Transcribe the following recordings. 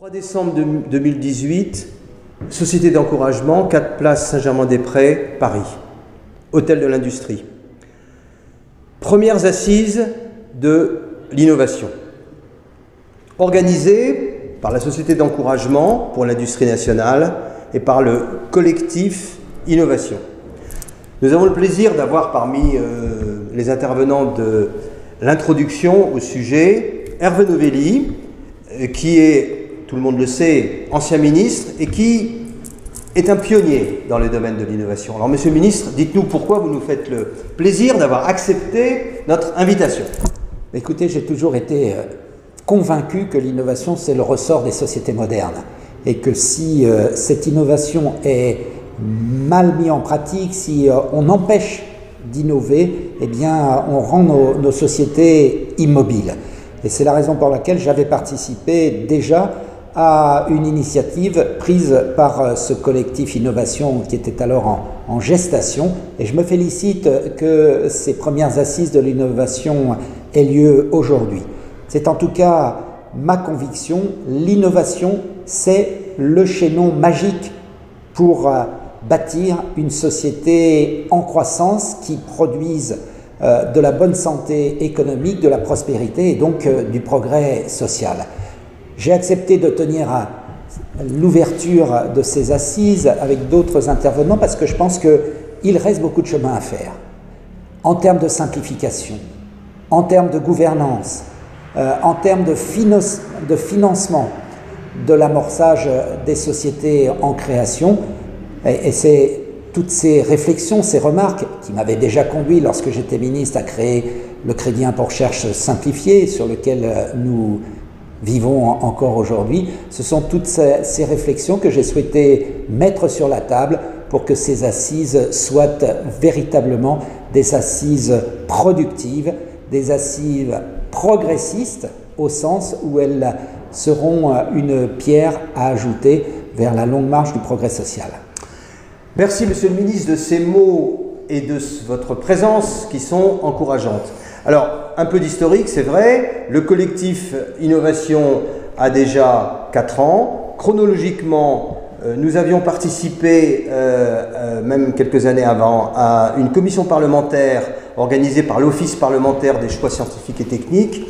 3 décembre 2018, Société d'encouragement, 4 places Saint-Germain-des-Prés, Paris, Hôtel de l'Industrie. Premières assises de l'innovation, organisées par la Société d'encouragement pour l'industrie nationale et par le collectif Innovation. Nous avons le plaisir d'avoir parmi les intervenants de l'introduction au sujet Hervé Novelli, qui est, tout le monde le sait, ancien ministre et qui est un pionnier dans le domaine de l'innovation. Alors, Monsieur le ministre, dites-nous pourquoi vous nous faites le plaisir d'avoir accepté notre invitation. Écoutez, j'ai toujours été convaincu que l'innovation, c'est le ressort des sociétés modernes et que si cette innovation est mal mise en pratique, si on empêche d'innover, eh bien, on rend nos sociétés immobiles. Et c'est la raison pour laquelle j'avais participé déjà à une initiative prise par ce collectif Innovation qui était alors en gestation. Et je me félicite que ces premières assises de l'innovation aient lieu aujourd'hui. C'est en tout cas ma conviction, l'innovation, c'est le chaînon magique pour bâtir une société en croissance qui produise de la bonne santé économique, de la prospérité et donc du progrès social. J'ai accepté de tenir l'ouverture de ces assises avec d'autres intervenants parce que je pense qu'il reste beaucoup de chemin à faire en termes de simplification, en termes de gouvernance, en termes de financement de l'amorçage des sociétés en création. Et c'est toutes ces réflexions, ces remarques qui m'avaient déjà conduit lorsque j'étais ministre à créer le crédit impôt recherche simplifié sur lequel nous vivons encore aujourd'hui. Ce sont toutes ces réflexions que j'ai souhaité mettre sur la table pour que ces assises soient véritablement des assises productives, des assises progressistes au sens où elles seront une pierre à ajouter vers la longue marche du progrès social. Merci, Monsieur le ministre, de ces mots et de votre présence qui sont encourageantes. Alors, un peu d'historique, c'est vrai, le collectif Innovation a déjà 4 ans. Chronologiquement, nous avions participé, même quelques années avant, à une commission parlementaire organisée par l'Office parlementaire des choix scientifiques et techniques,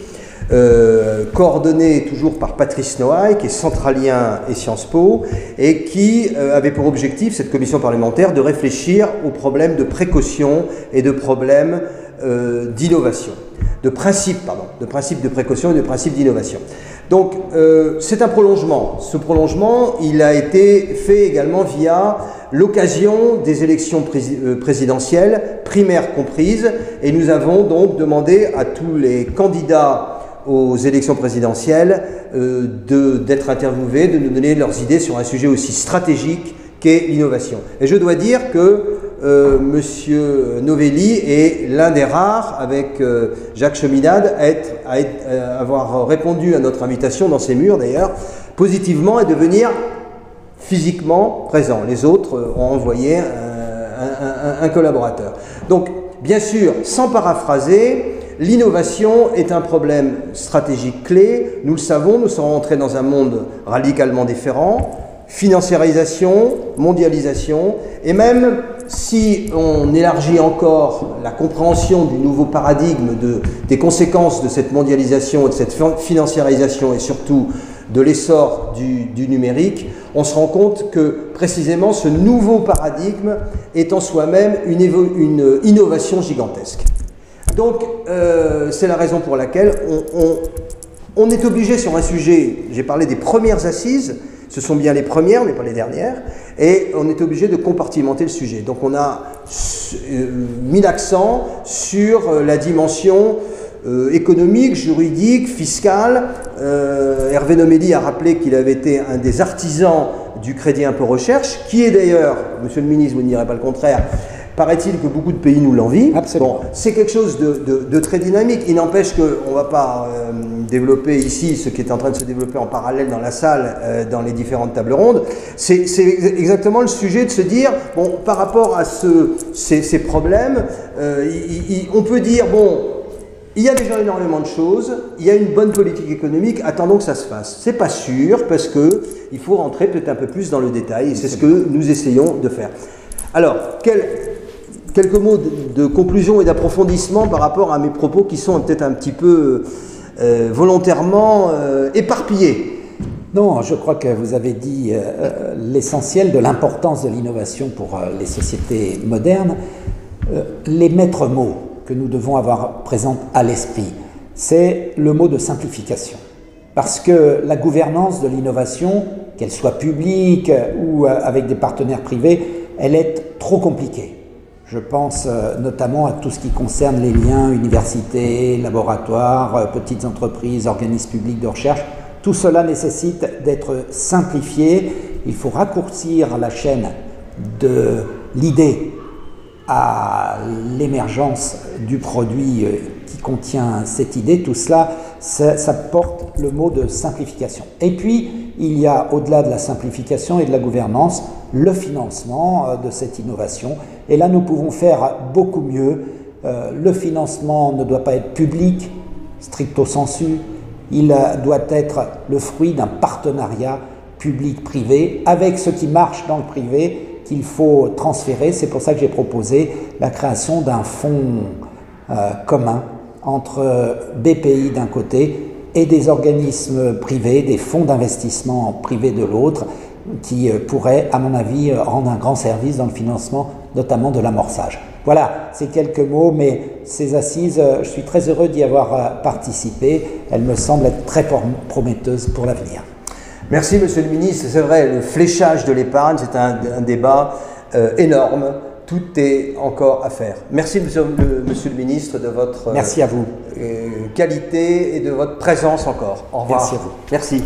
coordonnée toujours par Patrice Noailles, qui est centralien et Sciences Po, et qui avait pour objectif, cette commission parlementaire, de réfléchir aux problèmes de précaution et de problèmes d'innovation, de principe de précaution et de principe d'innovation. Donc c'est un prolongement. Ce prolongement, il a été fait également via l'occasion des élections présidentielles, primaires comprises, et nous avons donc demandé à tous les candidats aux élections présidentielles d'être interviewés, de nous donner leurs idées sur un sujet aussi stratégique qu'est l'innovation. Et je dois dire que Monsieur Novelli est l'un des rares, avec Jacques Cheminade, à avoir répondu à notre invitation dans ces murs d'ailleurs, positivement, et de venir physiquement présent. Les autres ont envoyé un collaborateur. Donc, bien sûr, sans paraphraser, l'innovation est un problème stratégique clé. Nous le savons, nous sommes rentrés dans un monde radicalement différent. Financiarisation, mondialisation, et même si on élargit encore la compréhension du nouveau paradigme des conséquences de cette mondialisation et de cette financiarisation et surtout de l'essor du numérique, on se rend compte que précisément ce nouveau paradigme est en soi-même une innovation gigantesque. Donc c'est la raison pour laquelle on est obligé sur un sujet, j'ai parlé des premières assises, ce sont bien les premières, mais pas les dernières, et on est obligé de compartimenter le sujet. Donc on a mis l'accent sur la dimension économique, juridique, fiscale. Hervé Novelli a rappelé qu'il avait été un des artisans du crédit impôt recherche, qui est d'ailleurs, Monsieur le ministre, vous ne direz pas le contraire, paraît-il que beaucoup de pays nous l'envient. Absolument. Bon, c'est quelque chose de très dynamique. Il n'empêche qu'on ne va pas développer ici ce qui est en train de se développer en parallèle dans la salle, dans les différentes tables rondes. C'est exactement le sujet de se dire, bon, par rapport à ces problèmes, on peut dire, bon, Il y a déjà énormément de choses, il y a une bonne politique économique, attendons que ça se fasse. C'est pas sûr parce que il faut rentrer peut-être un peu plus dans le détail et c'est ce que nous essayons de faire. Alors, quelques mots de conclusion et d'approfondissement par rapport à mes propos qui sont peut-être un petit peu volontairement éparpillés. Non, je crois que vous avez dit l'essentiel de l'importance de l'innovation pour les sociétés modernes. Les maîtres mots que nous devons avoir présents à l'esprit, c'est le mot de simplification. Parce que la gouvernance de l'innovation, qu'elle soit publique ou avec des partenaires privés, elle est trop compliquée. Je pense notamment à tout ce qui concerne les liens universités, laboratoires, petites entreprises, organismes publics de recherche. Tout cela nécessite d'être simplifié. Il faut raccourcir la chaîne de l'idée à l'émergence du produit qui contient cette idée. Tout cela, ça porte le mot de simplification. Et puis, il y a, au-delà de la simplification et de la gouvernance, le financement de cette innovation. Et là, nous pouvons faire beaucoup mieux. Le financement ne doit pas être public, stricto sensu. Il doit être le fruit d'un partenariat public-privé avec ce qui marche dans le privé qu'il faut transférer. C'est pour ça que j'ai proposé la création d'un fonds commun entre BPI d'un côté et des organismes privés, des fonds d'investissement privés de l'autre, qui pourraient, à mon avis, rendre un grand service dans le financement, notamment de l'amorçage. Voilà, c'est quelques mots, mais ces assises, je suis très heureux d'y avoir participé. Elles me semblent être très prometteuses pour l'avenir. Merci Monsieur le Ministre. C'est vrai, le fléchage de l'épargne, c'est un débat énorme. Tout est encore à faire. Merci Monsieur le Ministre de votre Merci à vous. Qualité et de votre présence encore. Au revoir. Merci à vous. Merci.